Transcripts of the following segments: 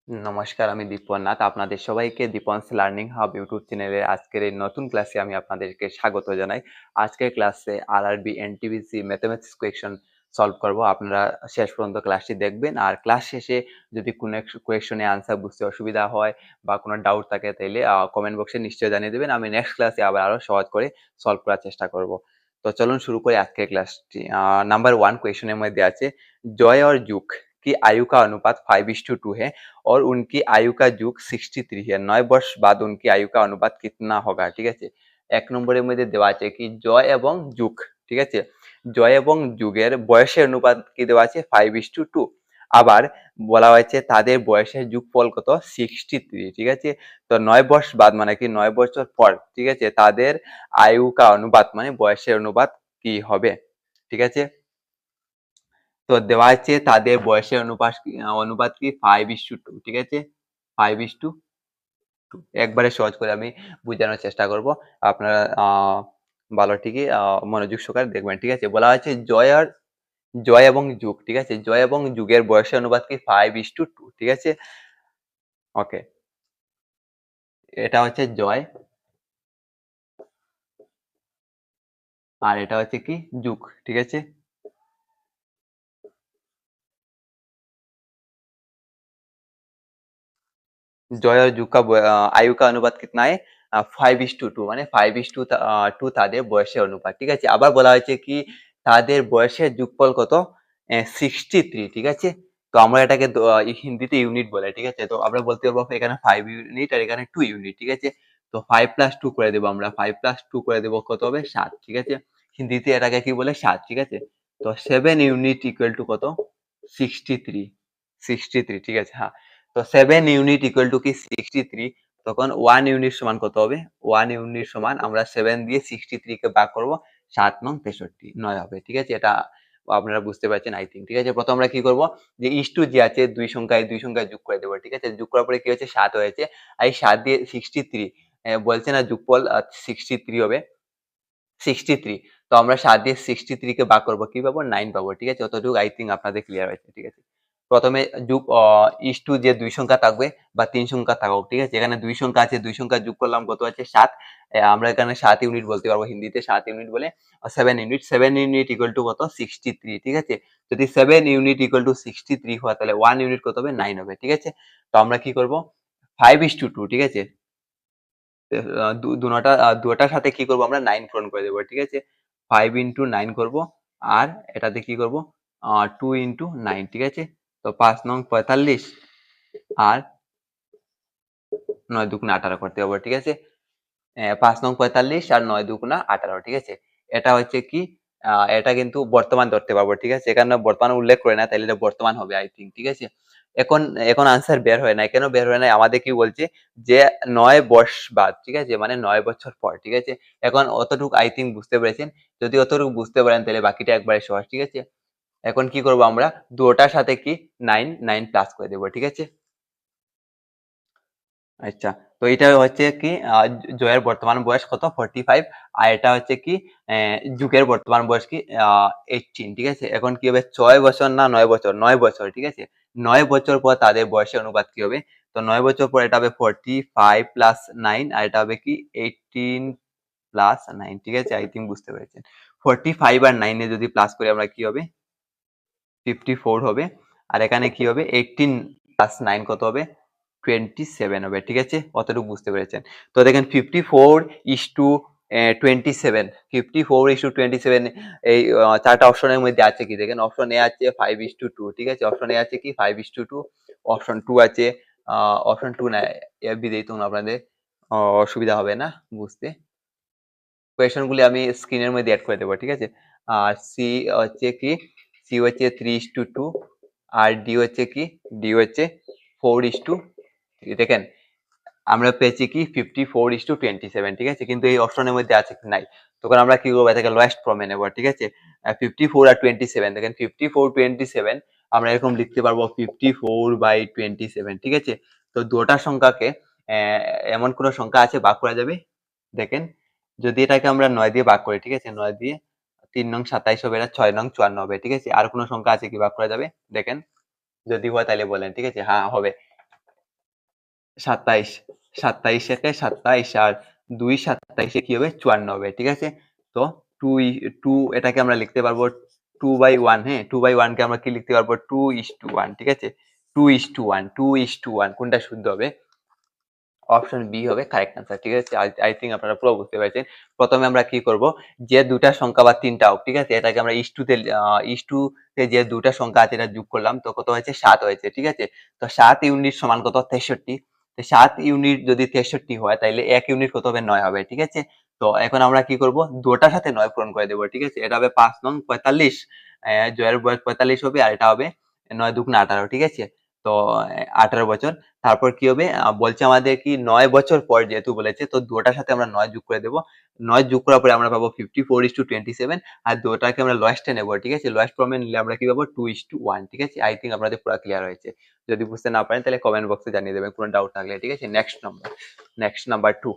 নমস্কার, আমি দীপন নাথ। আপনাদের সবাইকে দীপনস লার্নিং হাব ইউটিউব চ্যানেলের আজকের এই নতুন ক্লাসে আমি আপনাদেরকে স্বাগত জানাই। আজকের ক্লাসে RRB, NTPC mathematics question solve করব। আপনারা শেষ পর্যন্ত ক্লাসটি দেখবেন। আর ক্লাস শেষে যদি কোনো কোয়েশ্চনে আনসার বুঝতে অসুবিধা হয় বা কোনো ডাউট থাকে তাহলে কমেন্ট বক্সে নিশ্চয়ই জানিয়ে দেবেন। আমি নেক্সট ক্লাসে আবার আরো সহজ করে সলভ করার চেষ্টা করব। তো চলুন শুরু করি আজকের ক্লাসটি। নাম্বার 1 क्वेश्चन মধ্যে আছে जय और जुग की आयु का अनुपात 5:2 है और उनकी आयु का जुग 63 है। 9 वर्ष बाद उनकी आयु का अनुपात कितना होगा? ঠিক আছে, এক নম্বরের মধ্যে দেওয়া আছে কি জয় এবং যুগ। ঠিক আছে, জয় এবং যুগের বয়সের অনুপাত কি দেওয়া আছে 5:2। আবার বলা হয়েছে তাদের বয়সের যোগফল কত 63। ঠিক আছে, তো 9 বর্ষ বাদ মানে কি 9 বছর পর, ঠিক আছে, তাদের আয়ু কা অনুপাত মানে বয়সের অনুপাত কি হবে? ঠিক আছে, তো দেওয়া আছে তাদের বয়সের অনুপাত কি 5:2। ঠিক আছে, 5:2। একবারে সহজ করে আমি বোঝানোর চেষ্টা করব, আপনারা ভালো ঠিকই মনোযোগ সহকারে দেখবেন। ঠিক আছে, বলা হয়েছে জয় এবং যুগ। ঠিক আছে, জয় এবং যুগের বয়সের অনুপাত কি 5:2। ঠিক আছে, ওকে, এটা হচ্ছে জয় আর এটা হচ্ছে কি যুগ। ঠিক আছে, जय और जू का आयु का अनुपात कितना है 5:2 মানে 5:2 তাদের বয়সের অনুপাত। ঠিক আছে, আবার বলা হয়েছে কি তাদের বয়সের যোগফল কত 63। ঠিক আছে, তো আমরা এটাকে হিন্দিতে ইউনিট বলে। ঠিক আছে, তো আমরা বলতে পারবো এখানে 5 ইউনিট আর এখানে 2 ইউনিট। ঠিক আছে, তো 5 + 2 করে দেবো, আমরা 5 + 2 করে দেবো কত হবে 7। ঠিক আছে, হিন্দিতে এটাকে কি বলে 7। ঠিক আছে, তো 7 ইউনিট ইকুয়াল টু কত 63। 63, ঠিক আছে, হ্যাঁ, তো 7 ইউনিট ইকুয়াল টু কি 63, তখন 1 ইউনিট সমান কত হবে 1 ইউনিট সমান আমরা 7 দিয়ে 63 কে ভাগ করব 7 9 63 9 হবে। ঠিক আছে, এটা আপনারা বুঝতে পারছেন আই থিঙ্ক। ঠিক আছে, প্রথম আমরা কি করব যে ইস টু যে আছে দুই সংখ্যায় যোগ করে দেব। ঠিক আছে, যোগ করার পরে কি হচ্ছে 7 হয়েছে, আর এই 7 দিয়ে 63 বলছে না যোগফল 63 হবে 63, তো আমরা 7 দিয়ে 63 কে ভাগ করব কি পাবো 9 পাবো। ঠিক আছে, অতটুকু আই থিঙ্ক আপনাদের ক্লিয়ার হয়েছে। ঠিক আছে, প্রথমে যোগ ইস টু যে দুই সংখ্যা থাকবে বা তিন সংখ্যা থাকুক। ঠিক আছে, এখানে দুই সংখ্যা আছে, দুই সংখ্যা যোগ করলাম কত আছে 7। আমরা এখানে 7 ইউনিট বলতে পারবো, হিন্দিতে 7 ইউনিট বলে। 7 ইউনিট ইকুয়াল টু কত 63। ঠিক আছে, যদি 7 ইউনিট ইকুয়াল টু 63 হয় তাহলে 1 ইউনিট কত হবে 9 হবে। ঠিক আছে, তো আমরা কি করব 5:2। ঠিক আছে, দুটার সাথে কি করব আমরা 9 পূরণ করে দেব। ঠিক আছে, 5 ইনটু 9 করব আর এটাতে কি করব 2 ইনটু 9। ঠিক আছে, তো 5 নং 45 আর 9 দুগুণে 18 করতে হবে। ঠিক আছে, 5 নং 45 আর 9 দুগুণা 18। ঠিক আছে, এটা হচ্ছে কি এটা কিন্তু বর্তমান ধরতে পারবো। ঠিক আছে, এখানে বর্তমান উল্লেখ করে না, তাহলে এটা বর্তমান হবে আই থিঙ্ক। ঠিক আছে, এখন এখন আনসার বের হয় না, কেন বের হয় না আমাদের কি বলছে যে 9 বর্ষ বাদ। ঠিক আছে, মানে 9 বছর পর। ঠিক আছে, এখন অতটুকু আই থিঙ্ক বুঝতে পেরেছেন। যদি অতটুকু বুঝতে পারেন তাহলে বাকিটা একবারে সহজ। ঠিক আছে, এখন কি করব আমরা দুটোটার সাথে কি 9 9 প্লাস করে দেব। ঠিক আছে, আচ্ছা, তো এটা হচ্ছে কি জয়ের বর্তমান বয়স কত 45, আর এটা হচ্ছে কি যুগের বর্তমান বয়স কি 18। ঠিক আছে, এখন কি হবে 6 বছর না 9 বছর 9 বছর। ঠিক আছে, 9 বছর পর তাদের বয়সের অনুপাত কি হবে, তো 9 বছর পর এটা হবে 45 প্লাস 9 আর এটা হবে কি 18 প্লাস 9। ঠিক আছে, আই থিঙ্ক বুঝতে পেরেছেন। 45 আর 9 এ যদি প্লাস করি আমরা কি হবে 54 হবে, আর এখানে কি হবে 18 প্লাস 9 কত হবে 27 হবে। ঠিক আছে, অতটুকু বুঝতে পেরেছেন। তো দেখেন 54 ইস টু 27, 54 ইস টু 27 এই চারটা অপশনের মধ্যে আছে কি দেখেন, অপশন এ আছে 5:2। ঠিক আছে, অপশন এ আছে কি 5:2, অপশন 2 আছে অপশন 2 না বিদেই তোমরা আপনাদের অসুবিধা হবে না বুঝতে। কোয়েশন গুলি আমি স্ক্রিনের মধ্যে অ্যাড করে দেবো। ঠিক আছে, আর সি হচ্ছে কি সি হচ্ছে 3:2 আর ডি হচ্ছে কি ডি হচ্ছে 4:2। দেখেন আমরা পেয়েছি কি 54:27। ঠিক আছে, কিন্তু এই অপশনের মধ্যে আছে কি নাই, তখন আমরা কি করবো এটাকে লোয়েস্ট ফর্মে নেব। ঠিক আছে, 54 আর 27, দেখেন 54 27 আমরা এরকম লিখতে পারবো 54/27। ঠিক আছে, তো দুটা সংখ্যাকে এমন কোন সংখ্যা আছে ভাগ করা যাবে, দেখেন যদি এটাকে আমরা 9 দিয়ে ভাগ করি। ঠিক আছে, 9 দিয়ে 3 নং 27 হবে, এটা 6 নং 54 হবে। ঠিক আছে, আর কোন সংখ্যা আছে কি ভাগ করা যাবে দেখেন, যদি হয় তাহলে বলেন। ঠিক আছে, হ্যাঁ হবে, 27, 27 একে 27 আর 2 27 কি হবে 54 হবে, ঠিক আছে। তো 2 এটাকে আমরা লিখতে পারবো 2/1, হ্যাঁ 2/1 কে আমরা কি লিখতে পারবো 2:1, ঠিক আছে। 2:1, 2:1 কোনটা শুদ্ধ হবে? অপশন বি হবে কারেক্ট আনসার, ঠিক আছে। আই থিঙ্ক আপনারা পুরো বুঝতে পেরেছেন। প্রথমে আমরা কি করব, যে দুটা সংখ্যা বা তিনটা হোক, ঠিক আছে, এটাকে আমরা ইস টু তে যে দুটা সংখ্যা আছে এটা যোগ করলাম, তো কত হয়েছে 7 হয়েছে, ঠিক আছে। তো 7 ইউনিট সমান কত 63। তো 7 ইউনিট যদি 63 হয় তাহলে 1 ইউনিট কত হবে 9 হবে, ঠিক আছে। তো এখন আমরা কি করব, দুটার সাথে 9 পূরণ করে দেব, ঠিক আছে। এটা হবে 5 নং 45, জয়ের বয়স 45 হবে, আর এটা হবে 9 দুগুণ 18, ঠিক আছে। তো 18 বছর। তারপর কি হবে, বলছে আমাদের কি 9 বছর পর যেহেতু বলেছে, তো দুটার সাথে আমরা 9 যোগ করে দেব। 9 যোগ করার পরে আমরা পাবো 54:27, আর দুটাকে আমরা লয়েস্টে নেব, ঠিক আছে। লয়েস্ট ফর্মে নিলে আমরা কি পাবো 2:1, ঠিক আছে। আই থিঙ্ক আপনাদের পুরো ক্লিয়ার হয়েছে। যদি বুঝতে না পারেন তাহলে কমেন্ট বক্সে জানিয়ে দেবেন কোনো ডাউট থাকলে, ঠিক আছে। Next number 2।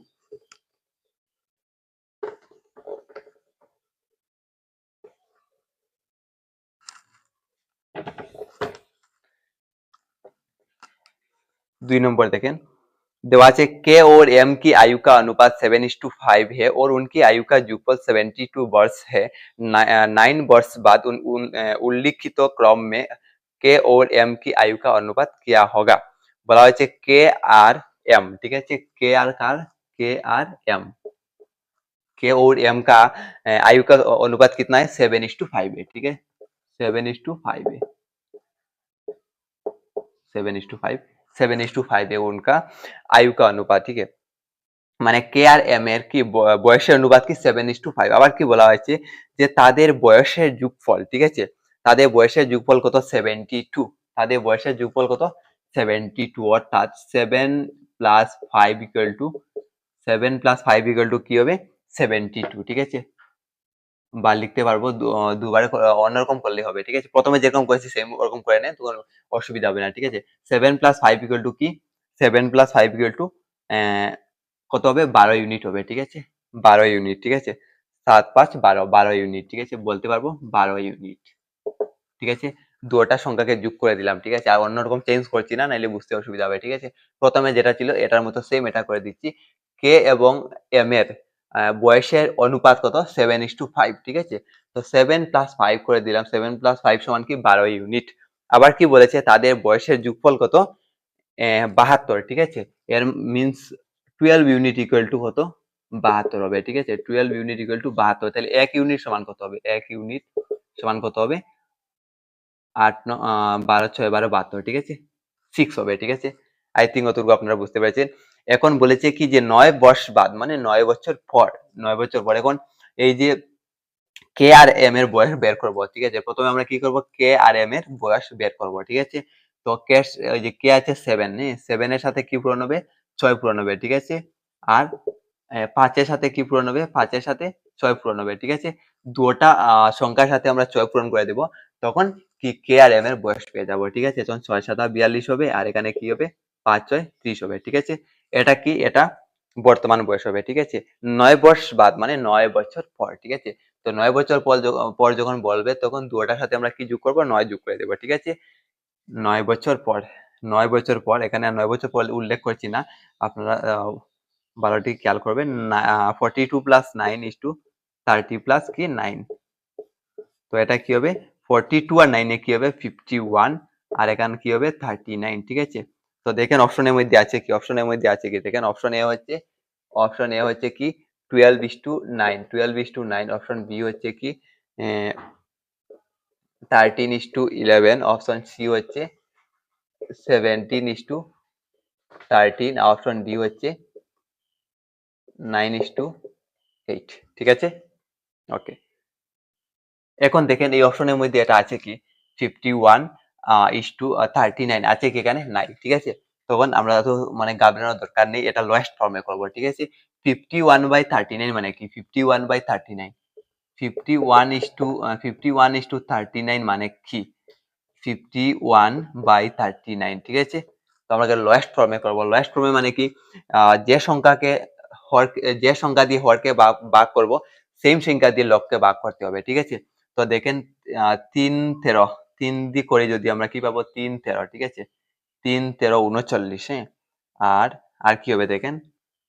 2 नंबर देखें। देवाचे के और एम की आयु का अनुपात 7:5 है और उनकी आयु का युगफल 72 वर्ष है। 9 वर्ष बाद उल्लिखित क्रम में के और एम की आयु का अनुपात क्या होगा? बोला হয়েছে के আর एम, ठीक है। के আর কার, के আর एम, के और एम का आयु का अनुपात कितना है 7:5 है, ठीक है। 7:5 है, 7:5, 7:5 है उनका आयु का अनुपात, ठीक है। মানে কে আর এম এর কি বয়সের অনুপাত কি 7:5। আবার কি বলা হয়েছে যে তাদের বয়সের যোগফল, ঠিক আছে, তাদের বয়সের যোগফল কত 72, তাদের বয়সের যোগফল কত 72, অর্থাৎ 7 plus 5 equal to 7 plus 5 equal to কি হবে 72, ঠিক আছে। বা লিখতে পারবো দুবারে অন্যরকম করলে হবে, ঠিক আছে। প্রথমে যেরকম করেছি সেম ওরকম করে নেন, তখন অসুবিধা হবে না, ঠিক আছে। 7 প্লাস 5 ইকুয়াল টু কি, 7 প্লাস 5 ইকুয়াল টু কত হবে 12 ইউনিট হবে, ঠিক আছে। 12 ইউনিট, ঠিক আছে। 7 5 12, 12 ইউনিট, ঠিক আছে, বলতে পারবো 12 ইউনিট, ঠিক আছে। দুটা সংখ্যাকে যোগ করে দিলাম, ঠিক আছে। আর অন্যরকম চেঞ্জ করছি না, নাইলে বুঝতে অসুবিধা হবে, ঠিক আছে। প্রথমে যেটা ছিল এটার মতো সেম এটা করে দিচ্ছি। কে এবং এম এর বয়সের অনুপাত কত 7:5, ঠিক আছে। তো 7 প্লাস 5 করে দিলাম, 7 প্লাস 5 সমান কি 12 ইউনিট। আবার কি বলেছে তাদের বয়সের যোগফল কত 72, ঠিক আছে। এর মিন্স 12 ইউনিট ইকুয়াল টু কত 72 হবে, ঠিক আছে। 12 ইউনিট ইকুয়াল টু 72, তাহলে 1 ইউনিট সমান কত হবে, 1 ইউনিট সমান কত হবে 12 6 12 72, ঠিক আছে, 6 হবে, ঠিক আছে। আই থিঙ্ক অতটুকু আপনারা বুঝতে পেরেছেন। এখন বলেছে কি যে 9 বর্ষ বাদ, মানে 9 বছর পর, 9 বছর পর এখন এই যে কে আর এম এর বয়স বের করব, ঠিক আছে। প্রথমে আমরা কি করব, কে আর এম এর বয়স বের করব, ঠিক আছে। তো কে, ওই যে কে আছে 7, 7 এর সাথে কি পূরণ হবে 6 পূরণ হবে, ঠিক আছে। আর 5 এর সাথে কি পূরণ হবে 5 এর সাথে 6 পূরণ হবে, ঠিক আছে। দুটো সংখ্যার সাথে আমরা 6 পূরণ করে দেব, তখন কি কে আর এম এর বয়স পেয়ে যাব, ঠিক আছে। তখন 6 7 42 হবে, আর এখানে কি হবে 5 6 30 হবে, ঠিক আছে। এটা কি, এটা বর্তমান বয়স হবে, ঠিক আছে। 9 বর্ষ বাদ মানে 9 বছর পর, ঠিক আছে। তো 9 বছর পর যখন বলবে তখন দুটার সাথে আমরা কি যোগ করব 9 যোগ করে দেব, ঠিক আছে। 9 বছর পর, 9 বছর পর, এখানে 9 বছর পর উল্লেখ করছি না, আপনারা ভালোটি খেয়াল করবেন। 42 প্লাস 9 ইজ টু 30 প্লাস কি 9, তো এটা কি হবে 42 আর 9 এ কি হবে 51, আর এখানে কি হবে 39, ঠিক আছে। তো দেখেন অপশনের মধ্যে আছে কি, অপশনের মধ্যে আছে কি, দেখেন অপশন এ হচ্ছে কি 12:9, 12:9। অপশন বি হচ্ছে কি 13:11। অপশন সি হচ্ছে 17:13। অপশন ডি হচ্ছে 9:8, ঠিক আছে। ওকে, এখন দেখেন এই অপশনের মধ্যে এটা আছে কি 51:39 আছে কি এখানে নাই, ঠিক আছে। তখন আমরা তো মানে ঘাবড়ানোর দরকার নেই, এটা লোয়েস্ট ফর্মে করব, ঠিক আছে। 51/39 মানে কি 51/39, 51:39 মানে কি 51/39, ঠিক আছে। তো আমরা লোয়েস্ট ফর্মে করব। লোয়েস্ট ফর্মে মানে কি যে সংখ্যাকে যে সংখ্যা দিয়ে হরকে ভাগ করব সেম সংখ্যা দিয়ে লবকে ভাগ করতে হবে, ঠিক আছে। তো দেখেন 3 13, 3 দিয়ে করে যদি আমরা কি পাবো 3 13, ঠিক আছে। 3 13 39, হ্যাঁ। আর আর কি হবে দেখেন,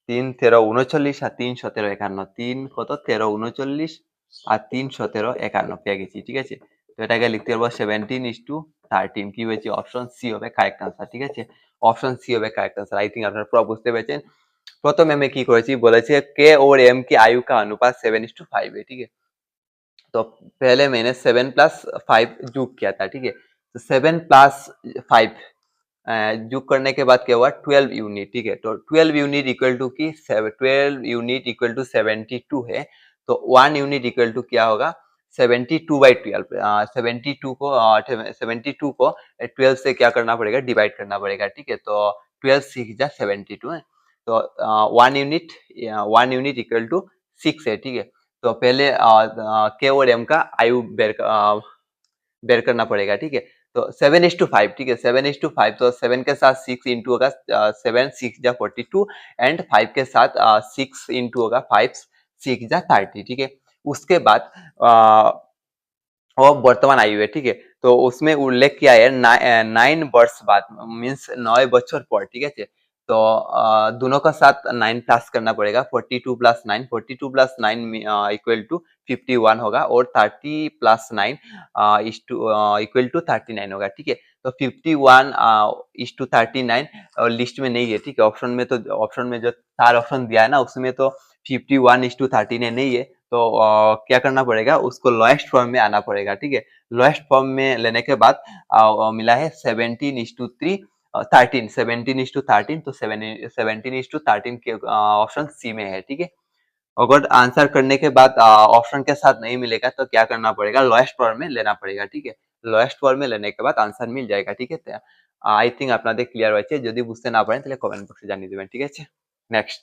3 13 39 আর 3 17 51, 3 কত 13 39 আর 3 17 51 পেয়ে গেছি, ঠিক আছে। তো এটাকে লিখতে পারবো 17:13, কি হয়েছে অপশন সি হবে কারেক্ট আনসার, ঠিক আছে। অপশন সি হবে কারেক্ট আনসার। आई थिंक আপনারা পুরো বুঝতে পেরেছেন। প্রথমে আমি কি করেছি বলেছে के और एम की आयु का अनुपात 7:5 है, ठीक है। तो पहले मैंने 7+5 जोग किया था, ठीक है। तो 7+5 जोग करने के बाद क्या हुआ 12 यूनिट, ठीक है। तो 12 यूनिट इक्वल टू की 12 यूनिट इक्वल टू 72 है। तो 1 यूनिट इक्वल टू क्या होगा 72/12। 72 को 12 से क्या करना पड़ेगा डिवाइड करना पड़ेगा, ठीक है। तो 12 6 जा 72 है। तो 1 यूनिट इक्वल टू 6 है, ठीक है। तो पहले के और एम का आयु बेर करना पड़ेगा, ठीक है। तो 7:5, ठीक है। 7:5 तो 7 के साथ 6 इंटू होगा 7 6 जा 42 एंड 5 के साथ 6 इंटू होगा 5 6 जा 30, ठीक है। उसके बाद वो वर्तमान आयु है, ठीक है। तो उसमें उल्लेख किया है 9 वर्ष बाद मीन्स 9 बছর পর, ठीक है। तो दोनों का साथ 9 प्लस करना पड़ेगा, 42+9 इक्वल टू 51 होगा और 30+9 इक्वल टू 39 होगा, ठीक है। तो 51:39 लिस्ट में नहीं है, ठीक है। ऑप्शन में जो 4 ऑप्शन दिया है ना उसमें तो 51:39 नहीं है। तो क्या करना पड़ेगा उसको लोएस्ट फॉर्म में आना पड़ेगा, ठीक है। लोएस्ट फॉर्म में लेने के बाद मिला है 17:13 तो 17:13 के ऑप्शन सी में है, ठीक है। अगर आंसर करने के बाद ऑप्शन के साथ नहीं मिलेगा तो क्या करना पड़ेगा लोएस्ट फॉर्म में लेना पड़ेगा, ठीक है। लोएस्ट फॉर्म में लेने के बाद आंसर मिल जाएगा, ठीक है। आई थिंक আপনাদের ক্লিয়ার হয়েছে, যদি বুঝতে না পারেন তাহলে কমেন্ট বক্সে জানিয়ে দিবেন, ঠিক আছে। নেক্সট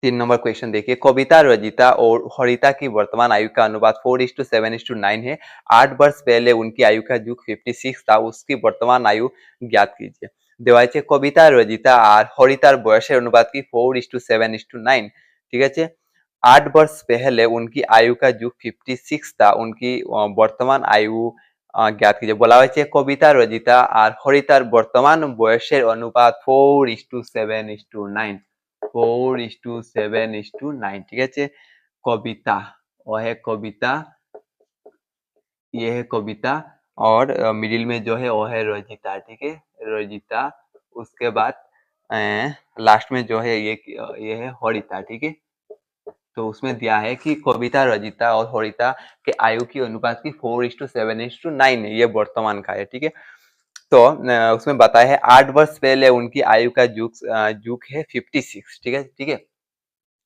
3 नंबर क्वेश्चन देखिए, कविता रजिता और हरिता की वर्तमान आयु का अनुपात 4:7:9 है। 8 वर्ष पहले उनकी आयु का युग 56 था, उसकी वर्तमान आयु ज्ञात कीजिए। দেওয়া আছে কবিতা রজিতা আর হরিতার বয়সের অনুপাত কি 4:7:9, ঠিক আছে। 8 वर्ष पहले उनकी आयु का युग 56 था, उनकी वर्तमान आयु ज्ञात कीजिए। বলা হয়েছে কবিতা রজিতা আর হরিতার বর্তমান বয়সের অনুপাত 4:7:9, 4:7:9, ठीक है। कविता वो है कविता, ये है कविता और मिडिल में जो है वो है रजिता, ठीक है। रजिता उसके बाद लास्ट में जो है ये है हरिता, ठीक है। तो उसमें दिया है कि कविता रजिता और हरिता के आयु की अनुपात की 4:7:9 है, ये वर्तमान का है, ठीक है। तो उसमें बताया है 8 वर्ष पहले उनकी आयु का युग है 56, ठीक है, ठीक है।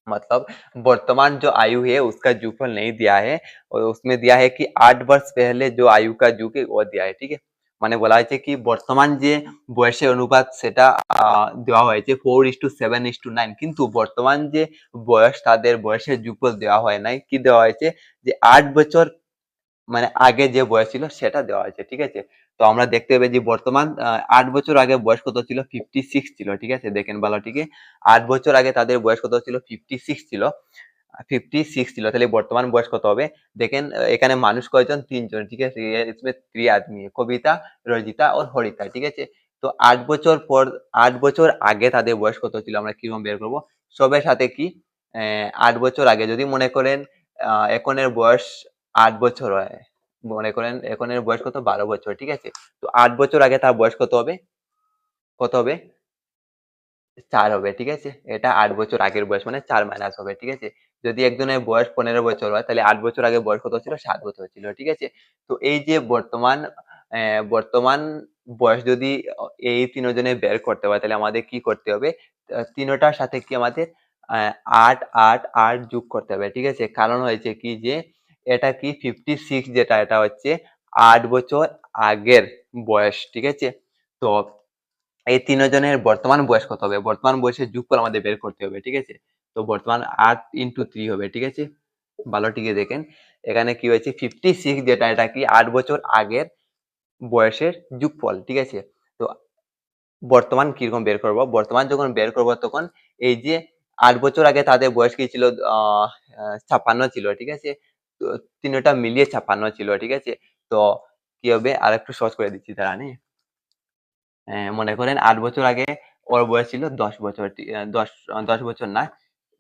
मतलब वर्तमान जो आयु है उसका युगफल नहीं दिया है और उसमें दिया है कि 8 वर्ष पहले जो आयु का युग है वो दिया है, ठीक है। মানে বলা হয়েছে কি বর্তমান যে বয়সের অনুপাত সেটা দেওয়া হয়েছে 4:7:9, কিন্তু বর্তমান যে বয়স তাদের বয়সের যুগফল দেওয়া হয় নাই, কি দেওয়া হয়েছে যে 8 বছর মানে আগে যে বয়স ছিল সেটা দেওয়া হয়েছে, ঠিক আছে। তো আমরা দেখতে পাই যে বর্তমান 8 বছর আগে বয়স কত ছিল 56 ছিল, ঠিক আছে। দেখেন ভালো, ঠিক আছে। 8 বছর আগে তাদের বয়স কত ছিল 56 ছিল, 56 ছিল। তাহলে বর্তমান বয়স কত হবে দেখেন, এখানে মানুষ কয়জন 3 জন, ঠিক আছে। इसमें 3 आदमी है, কবিতা রজিতা और হরিতা, ঠিক আছে। তো 8 বছর পর 8 বছর আগে তাদের বয়স কত ছিল আমরা কিরকম বের করব, সবের সাথে কি 8 বছর আগে যদি মনে করেন এখনের বয়স 8 বছর হয়, মনে করেন এখনের বয়স কত 12 বছর, ঠিক আছে। তো 8 বছর আগে তার বয়স কত হবে, কত হবে 4 হবে, ঠিক আছে। এটা 8 বছর আগের বয়স মানে 4 মাইনাস হবে, ঠিক আছে। যদি একজনের বয়স 15 বছর হয় তাহলে 8 বছর আগে বয়স কত ছিল 7 বছর ছিল, ঠিক আছে। তো এই যে বর্তমান বয়স যদি এই তিনজনের বের করতে হয় তাহলে আমাদের কি করতে হবে, তিনটার সাথে কি আমাদের 8 8 8 যোগ করতে হবে, ঠিক আছে। কারণ হয়েছে কি যে এটা কি 56 যেটা এটা হচ্ছে 8 বছর আগের বয়স, ঠিক আছে। তো এই তিনজনের বর্তমান বয়স কত হবে, বর্তমান বয়সের যোগফল আমাদের বের করতে হবে, ঠিক আছে। তো বর্তমান 8 into 3 হবে, ঠিক আছে। ভালো টিকে দেখেন এখানে কি হয়েছে 56 যেটা এটা কি 8 বছর আগের বয়সের যোগফল, ঠিক আছে। তো বর্তমান কিরকম বের করব, বর্তমান যখন বের করব তখন এই যে 8 বছর আগে তাদের বয়স কি ছিল 56 ছিল, ঠিক আছে? তো তিনটা মিলিয়ে 56 ছিল, ঠিক আছে? তো কি হবে, আর একটু সহজ করে দিচ্ছি দাঁড়ান। মনে করেন ৮ বছর আগে ওর বয়স ছিল ১০ বছর, ১০ বছর না,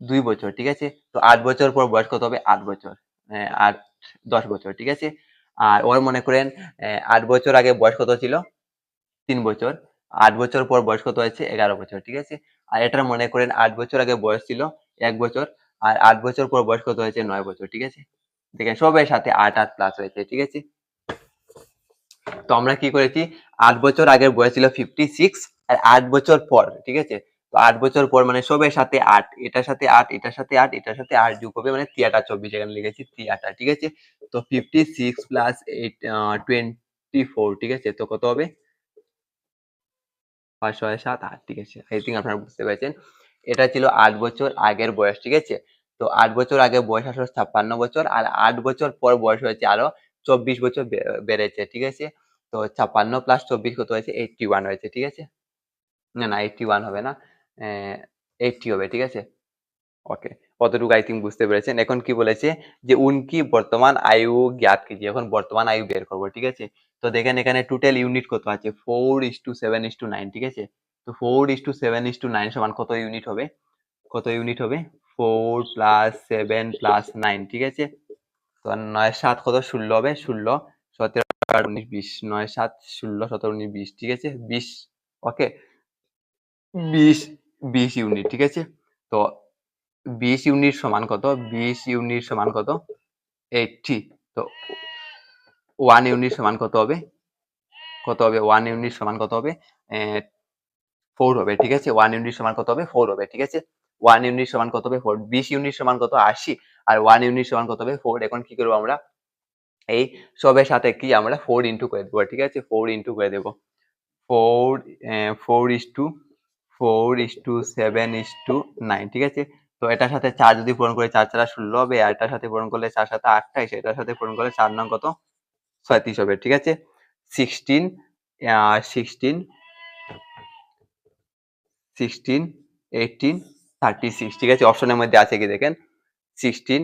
২ বছর, ঠিক আছে? তো ৮ বছর পর বয়স কত হবে? ৮ বছর। ৮ ১০ বছর, ঠিক আছে? আর ওর মনে করেন ৮ বছর আগে বয়স কত ছিল? ৩ বছর। ৮ বছর পর বয়স কত হয়েছে? ১১ বছর, ঠিক আছে? আর এটার মনে করেন ৮ বছর আগে বয়স ছিল ১ বছর, আর ৮ বছর পর বয়স কত হয়েছে? ৯ বছর, ঠিক আছে? দেখেন সবের সাথে ৮ প্লাস হয়েছে, ঠিক আছে? তো আমরা কি করেছি, ৮ বছর আগের বয়স ছিল 56, আর ৮ বছর পর, ঠিক আছে? তো ৮ বছর পর মানে সবের সাথে ৮, এটার সাথে ৮, এটার সাথে ৮, এটার সাথে ৮ যোগ হবে, মানে ৩৮ এখানে লিখেছি ৩৮, ঠিক আছে? তো 56 প্লাস 24, ঠিক আছে? তো কত হবে? ৫ ৬ ৭ ৮, ঠিক আছে? আই থিংক আপনারা বুঝতে পেরেছেন। এটা ছিল ৮ বছর আগের বয়স, ঠিক আছে? তো ৮ বছর আগে বয়স আসলে ৫৬ বছর, আর ৮ বছর পর বয়স হয়েছে আরো ২৪ বছর বেড়েছে, ঠিক আছে? তো ৫৬ প্লাস ২৪ কত হয়েছে? 81 হয়েছে, ঠিক আছে? না, না 81 হবে না। অ্যা 80 হবে, ঠিক আছে? ওকে। অতটুকু আই থিংক বুঝতে পেরেছেন। এখন কি বলেছে যে উনকি বর্তমান আয়ু জ্ঞাত कीजिए। এখন বর্তমান আয়ু বের করব, ঠিক আছে? তো দেখেন এখানে টোটাল ইউনিট কত আছে? 4:7:9, ঠিক আছে? তো 4:7:9 সমান কত ইউনিট হবে? কত ইউনিট হবে? 4 প্লাস 7 প্লাস 9, ঠিক আছে? তো ৯ ৭ কত? ১৬ হবে। ১৬, ১৭, ১৮, ১৯, ২০। ৯ ৭ ১৬, ১৭, ১৯, ২০, ঠিক আছে? ২০, ওকে? ২০, ২০ ইউনিট, ঠিক আছে? তো ২০ ইউনিট সমান কত? ২০ ইউনিট সমান কত? 80। তো 1 ইউনিট সমান কত হবে? কত হবে? 1 ইউনিট সমান কত হবে? অ্যা 4 হবে, ঠিক আছে? 1 ইউনিট সমান কত হবে? 4 হবে, ঠিক আছে? 1 ইউনিট সমান কত হবে? 4। ২০ ইউনিট সমান কত? ৮০, আর 1 ইউনিট সমান কত হবে? 4। এখন কি করব আমরা? এই সবের সাথে কি আমরা 4 ইনটু করে দেব, ঠিক আছে? 4 ইনটু করে দেব। 4 4:7:9, ঠিক আছে? তো এটার সাথে ৪ যদি পূরণ করি, ৪ ৪ ১৬ হবে, আর এটার সাথে পূরণ করলে ৪ ৭ ২৮, এটার সাথে পূরণ করলে ৪ ৯ কত? ৩৬ হবে, ঠিক আছে? 16 16 16 18 36, ঠিক আছে? অপশনের মধ্যে আছে কি দেখেন? 16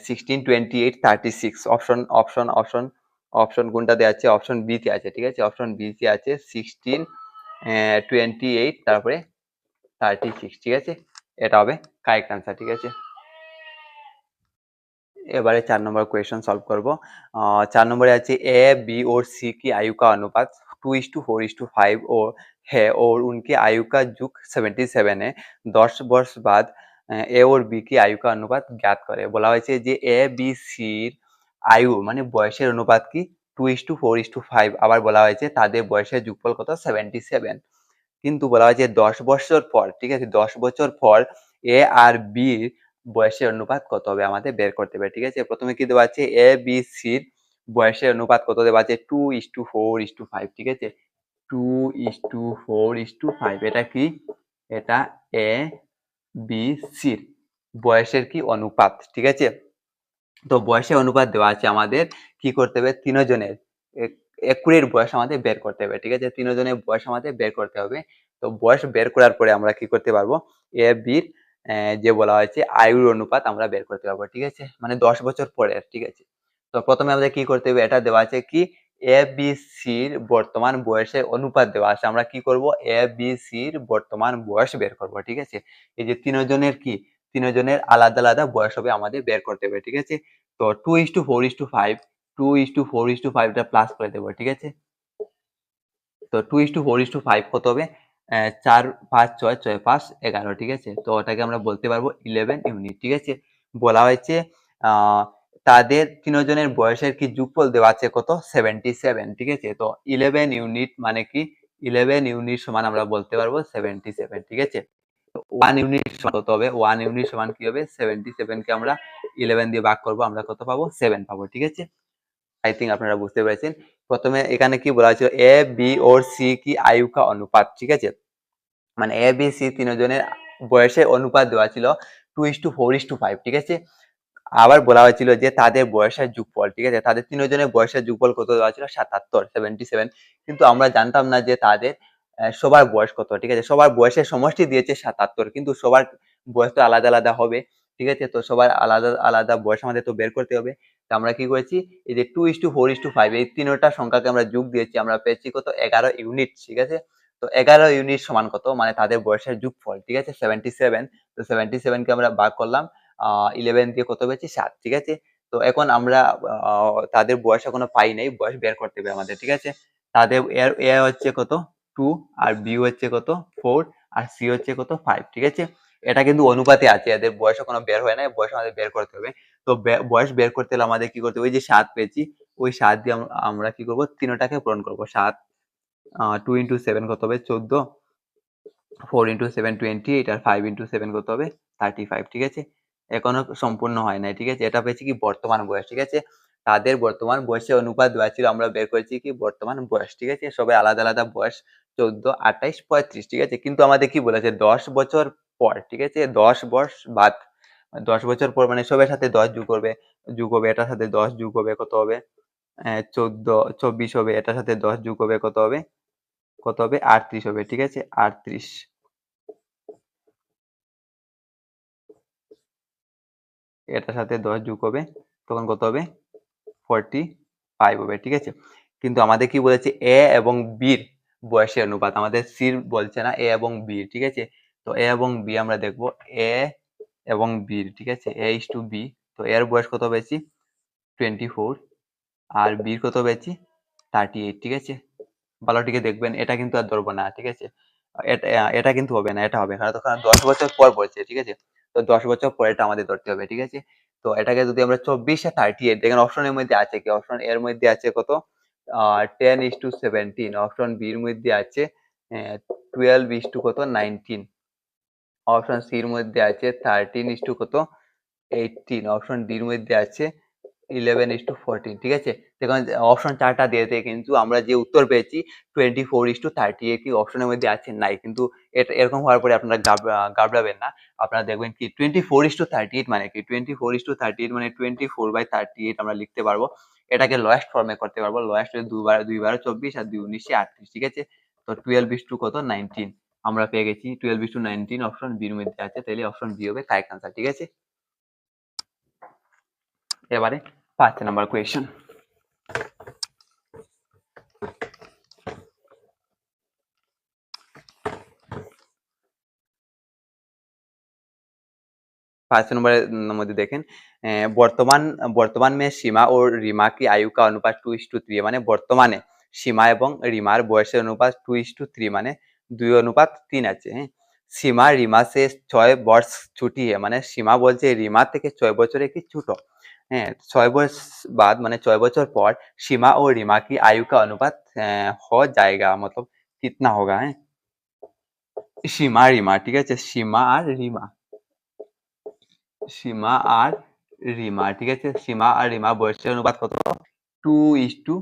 16 28 36, অপশন কোনটাতে আছে? অপশন বি তে আছে, ঠিক আছে? অপশন বি তে আছে 16 28 তারপরে 36, ঠিক আছে? এটা হবে কারেক্ট আনসার, ঠিক আছে? এবারে 4 নম্বর কোয়েশ্চন সলভ করব। 4 নম্বরে আছে ए, बी और सी की आयु का अनुपात 2:4:5 और है और उनकी आयु का युग 77 है। 10 वर्ष बाद ए और बी की आयु का अनुपात জ্ঞাত করে। বলা হয়েছে যে এ, বি, সির আয়ু মানে বয়সের অনুপাত কি 2:4:5, আবার বলা হয়েছে তাদের বয়সের যোগফল কত? 77। কিন্তু বলা হয়েছে ১০ বছর পর, ঠিক আছে? ১০ বছর পর এ আর বির বয়সের অনুপাত কত হবে আমাদের বের করতে হবে, ঠিক আছে? প্রথমে কি দেওয়া আছে? এ, বি, সির বয়সের অনুপাত কত দেওয়া আছে? 2:4:5, ঠিক আছে? 2:4:5, এটা কি? এটা এ, বি, সির বয়সের কি অনুপাত, ঠিক আছে? তো বয়সের অনুপাত দেওয়া আছে আমাদের, কি করতে হবে? ৩ জনের একুরেট বয়স আমাদের বের করতে হবে, ঠিক আছে? ৩ জনের বয়স আমাদের বের করতে হবে। তো বয়স বের করার পরে আমরা কি করতে পারবো? এ, বির যে বলা হয়েছে আয়ুর অনুপাত আমরা বের করতে পারবো, ঠিক আছে? মানে ১০ বছর পরের, ঠিক আছে? তো প্রথমে আমাদের কি করতে হবে? এটা দেওয়া আছে কি এ, বি, সির বর্তমান বয়সের অনুপাত দেওয়া আছে। আমরা কি করব? এ, বি, সির বর্তমান বয়স বের করব, ঠিক আছে? এই যে ৩ জনের কি? ৩ জনের আলাদা, আলাদা বয়স হবে আমাদের বের করতে হবে, ঠিক আছে? তো 2:4:5, 2:4:5 টা প্লাস করে দেব, ঠিক আছে? তো 2:4:5 কত হবে? ৪ ৫ ৬ ৬ ৫ ১১, ঠিক আছে? তো ওটাকে আমরা বলতে পারবো 11 ইউনিট, ঠিক আছে? বলা হয়েছে আ তাদের ৩ জনের বয়সের কি যোগফল দেওয়া আছে কত? 77, ঠিক আছে? তো 11 ইউনিট মানে কি? 11 ইউনিট সমান আমরা বলতে পারবো 77, ঠিক আছে? তো 1 ইউনিট সমান কত হবে? 1 ইউনিট সমান কি হবে? 77 কে আমরা 11 দিয়ে ভাগ করব, আমরা কত পাবো? 7 পাবো, ঠিক আছে? আই থিংক আপনারা বুঝতে পেরেছেন। প্রথমে এখানে কি বলা হয়েছিল? এ, বি और সি কি আয়ু का অনুপাত, ঠিক আছে? মানে এ, বি, সি ৩ জনের বয়সের অনুপাত দেওয়া ছিল 2:4:5, ঠিক আছে? আবার বলা হয়েছিল যে তাদের বয়সের যোগফল, ঠিক আছে? তাদের ৩ জনের বয়সের যোগফল কত দেওয়া ছিল? ৭৭, 77। কিন্তু আমরা জানতাম না যে তাদের সবার বয়স কত, ঠিক আছে? সবার বয়সের সমষ্টি দিয়েছে ৭৭, কিন্তু সবার বয়স তো আলাদা, আলাদা হবে। ঠিক আছে? তো সবার আলাদা আলাদা বয়স আমাদের তো বের করতে হবে। তো আমরা কি করেছি, এই যে 2:4:5 এই তিনটা সংখ্যাকে আমরা যোগ দিয়েছি, আমরা পেয়েছি কত 11 ইউনিট, ঠিক আছে? তো 11 ইউনিট সমান কত, মানে তাদের বয়সের যোগফল, ঠিক আছে? 77। তো 77 কে আমরা ভাগ করলাম 11 দিয়ে, কত পেয়েছি 7, ঠিক আছে? তো এখন আমরা তাদের বয়স এখনো পাই নাই, বয়স বের করতে হবে আমাদের, ঠিক আছে? তাদের এ হচ্ছে কত 2, আর বি হচ্ছে কত 4, আর সি হচ্ছে কত 5, ঠিক আছে? এটা কিন্তু অনুপাতে আছে, এদের বয়স এখনো বের হয় নাই, বয়স আমাদের বের করতে হবে। তো বয়স বের করতে হলে আমাদের কি করতে হবে, ওই যে 7 পেয়েছি, ওই 7 দিয়ে আমরা কি করব, তিনটাকে পূরণ করব। 7 2 ইন্টু 7 কত হবে 14, 4 ইন্টু 7 28, আর 5 ইন্টু 7 কত হবে 35, ঠিক আছে? এখনো সম্পূর্ণ হয় নাই, ঠিক আছে? এটা পেয়েছি কি বর্তমান বয়স, ঠিক আছে? তাদের বর্তমান বয়সের অনুপাত দেওয়া ছিল, আমরা বের করেছি কি বর্তমান বয়স, ঠিক আছে? সবাই আলাদা আলাদা বয়স 14, 28, 35, ঠিক আছে? কিন্তু আমাদের কি বলেছে 10 বছর পর, ঠিক আছে? 10 বর্ষ বাদ, 10 বছর পর মানে সবার সাথে 10 যোগ হবে, এটার সাথে 10 যোগ হবে, কত হবে 14, 24 হবে, এটার সাথে 10 যোগ হবে, কত হবে 38 হবে, ঠিক আছে? 38, এটার সাথে 10 যোগ হবে, তখন কত হবে 45 হবে, ঠিক আছে? কিন্তু আমাদের কি বলেছে এ এবং বির বয়সের অনুপাত, আমাদের সির বলছে না, এ এবং বি, ঠিক আছে? তো এ এবং বি আমরা দেখবো, এ এবং বির, ঠিক আছে? এ ইস টু বি, তো এর বয়স কত পেয়েছি 24, আর বির কত পেয়েছি 38, ঠিক আছে? ভালো টিকে দেখবেন, এটা কিন্তু আর ধরবো না, ঠিক আছে? এটা এটা কিন্তু হবে না, এটা হবে, কারণ তখন 10 বছর পর বলছে, ঠিক আছে? তো 10 বছর পর এটা আমাদের ধরতে হবে, ঠিক আছে? তো এটাকে যদি আমরা 24 আর 38 দেখেন, অপশনের মধ্যে আছে কি, অপশন এর মধ্যে আছে কত 10:17, অপশন বি এর মধ্যে আছে 12 কত 19, অপশন সি এর মধ্যে আছে 13 কত 18, অপশন ডি এর মধ্যে আছে 11:14, ঠিক আছে? দেখুন অপশন চারটা দিয়েছে, কিন্তু আমরা যে উত্তর পেয়েছি 24:38 কি অপশনের মধ্যে আছে নাই, কিন্তু এটা এরকম হওয়ার পরে আপনারা ঘাবড়াবেন না। আপনারা দেখবেন কি 24:38 মানে কি, 24:38 মানে 24/38 আমরা লিখতে পারবো। এটাকে লোয়েস্ট ফর্মে করতে পারবো। লোয়েস্ট দুইবার 24 আর 2 19 38, ঠিক আছে? তো 12 কত 19 আমরা পেয়ে গেছি, 12:19 অপশন বি এর মধ্যে আছে, তাহলে অপশন বি হবে কারেক্ট আনসার, ঠিক আছে? এবারে 5 নাম্বার কোয়েশ্চেন। 5 नंबर মধ্যে দেখেন বর্তমান বর্তমান में सीमा और रीमा की आयु का अनुपात 2:3 है, মানে বর্তমানে সীমা এবং রিমার বয়সের অনুপাত 2:3 মানে 2:3 আছে, হ্যাঁ? সীমা রিমা से 6 বর্ষ ছুটি है, মানে সীমা বলছে রিমা থেকে 6 বছরের কি ছোট, হ্যাঁ? 6 বর্ষ बाद মানে 6 বছর পর सीमा और रीमा की आयु का अनुपात हो जाएगा, मतलब कितना होगा, হ্যাঁ? সীমা রিমা, ঠিক আছে? সীমা আর রিমা, সীমা আর রিমা, ঠিক আছে? সীমা আর রিমা বয়সের অনুপাত কত 2:3,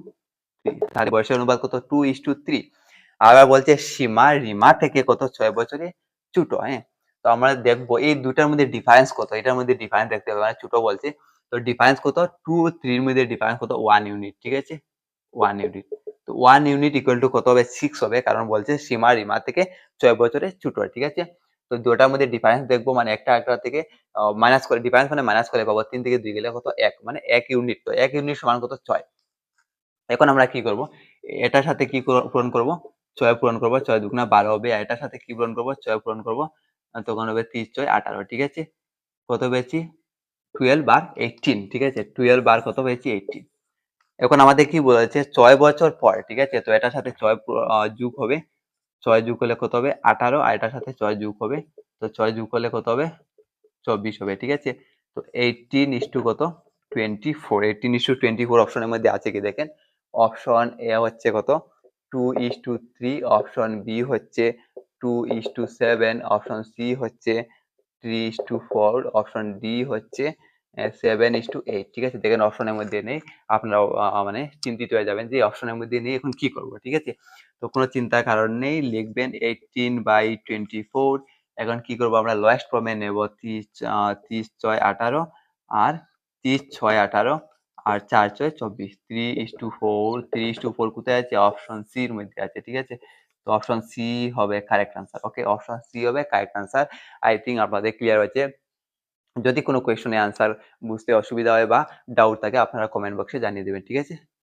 তাহলে বয়সের অনুপাত কত 2:3। আবার বলছে সীমা রিমা থেকে কত 6 বছরে ছোট, হ্যাঁ? তো আমরা দেখবো এই দুটার মধ্যে ডিফারেন্স কত, এটার মধ্যে ডিফারেন্স দেখতে হবে, মানে ছোট বলছে, তো ডিফারেন্স কত 2 3 এর মধ্যে ডিফারেন্স কত 1 ইউনিট, ঠিক আছে? 1 ইউনিট, তো 1 ইউনিট ইকুয়াল টু কত হবে 6 হবে, কারণ বলছে সীমা রিমা থেকে 6 বছরের ছোট, ঠিক আছে? তো দুটার মধ্যে ডিফারেন্স দেখবো, মানে একটা একটা থেকে মাইনাস করে, ডিফারেন্স মানে মাইনাস করে পাবো, 3 থেকে 2 গেলে কত 1, মানে 1 ইউনিট, তো 1 ইউনিট সমান কত 6। এখন আমরা কি করব, এটার সাথে কি পূরণ করব 6 পূরণ করব, 6 দুগুণা 12 হবে, আর এটার সাথে কি পূরণ করব 6 পূরণ করব, তখন হবে 30 6 18, ঠিক আছে? কত পেয়েছি 12 বার 18, ঠিক আছে? 12 বার কত পেয়েছি 18। এখন আমাদের কি বলেছে 6 বছর পর, ঠিক আছে? তো এটার সাথে 6 যোগ হবে, 6 যোগ করলে কত হবে 18, আর এটার সাথে 6 যোগ হবে, তো 6 যোগ করলে কত হবে 24 হবে, ঠিক আছে? তো 18 কত 24, 18:24 অপশনের মধ্যে আছে কি দেখেন, অপশন এ হচ্ছে কত 2:3, অপশন বি হচ্ছে 2:7, অপশন সি হচ্ছে 3:4, অপশন ডি হচ্ছে 7:8, ঠিক আছে? দেখেন অপশনের মধ্যে নেই, আপনারা মানে চিন্তিত হয়ে যাবেন যে অপশনের মধ্যে নেই, এখন কি করব, ঠিক আছে? তো কোনো চিন্তার কারণ নেই, লিখবেন 18/24। এখন কি করব, আমরা লোয়েস্ট ফর্মে নেব 30 6 18, আর 30 6 18, আর 4 6 24, 3:4, 3:4 কোথায় আছে অপশন সি এর মধ্যে আছে, ঠিক আছে? তো অপশন সি হবে কারেক্ট আনসার, ওকে? অপশন সি হবে কারেক্ট আনসার। আই থিঙ্ক আপনাদের ক্লিয়ার হয়েছে। যদি কোনো কোয়েশনের আনসার বুঝতে অসুবিধা হয় বা ডাউট থাকে আপনারা কমেন্ট বক্সে জানিয়ে দেবেন। ঠিক আছে?